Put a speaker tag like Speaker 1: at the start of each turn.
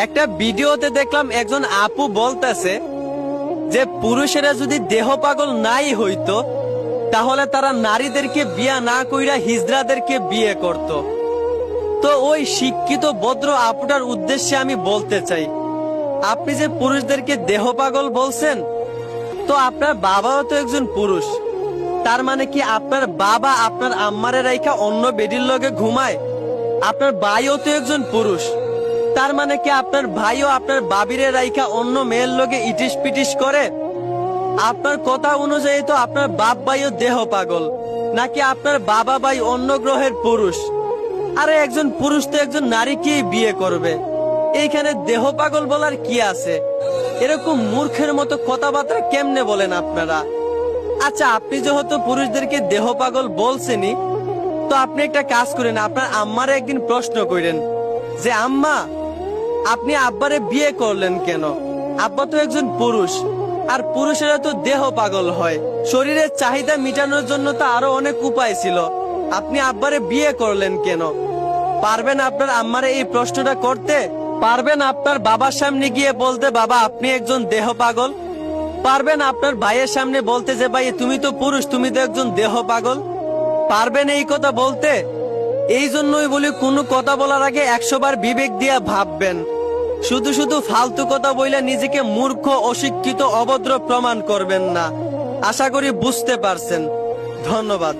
Speaker 1: একটা ভিডিওতে দেখলাম একজন আপু বলতেছে যে পুরুষেরা যদি দেহ পাগল নাই হইতো তাহলে তারা নারীদেরকে বিয়া না কইরা হিজড়াদেরকে বিয়ে করত। তো ওই শিক্ষিত ভদ্র আপুটার উদ্দেশ্যে আমি বলতে চাই, আপনি যে পুরুষদেরকে দেহ পাগল বলছেন, তো আপনার বাবাও তো একজন পুরুষ। তার মানে কি আপনার বাবা আপনার আম্মারে রাইখা অন্য বেডির লগে ঘুমায়? আপনার ভাইও তো একজন পুরুষ। তার মানে কি আপনার ভাইও আপনার বাবিরে রাইখা অন্য মেয়ের লগে ইটিস পিটিস করে? আপনার কথা অনুযায়ী তো আপনার বাপ ভাইও দেহ পাগল, নাকি আপনার বাবা ভাই অন্য গ্রহের পুরুষ? আরে একজন পুরুষ তো একজন নারীকেই বিয়ে করবে, এইখানে দেহ পাগল বলার কি আছে? এরকম মূর্খের মতো কথাবার্তা কেমনে বলেন আপনারা? আচ্ছা, আপনি যেহেতু পুরুষদেরকে দেহ পাগল বলছেনই, তো আপনি একটা কাজ করেন, আপনার আম্মারে একদিন প্রশ্ন করেন যে আম্মা, আপনি আব্বারে বিয়ে করলেন কেন? আব্বা তো একজন পুরুষ, আর পুরুষেরা তো দেহ পাগল হয়, শরীরের চাহিদা মেটানোর জন্য তো আরো অনেক উপায় ছিল, আপনি আব্বারে বিয়ে করলেন কেন? পারবেন আপনার আম্মারে এই প্রশ্নটা করতে? পারবেন আপনার বাবার সামনে গিয়ে বলতে বাবা আপনি একজন দেহ পাগল? পারবেন আপনার ভাইয়ের সামনে বলতে যে ভাই তুমি তো পুরুষ, তুমি তো একজন দেহ পাগল? পারবেন এই কথা বলতে? এই জন্যই বলি কোনো কথা বলার আগে 100 বার বিবেক দিয়ে ভাববেন। শুধু শুধু ফালতু কথা বইলে নিজেকে মূর্খ, অশিক্ষিত, অভদ্র প্রমাণ করবেন না। আশা করি বুঝতে পারছেন। ধন্যবাদ।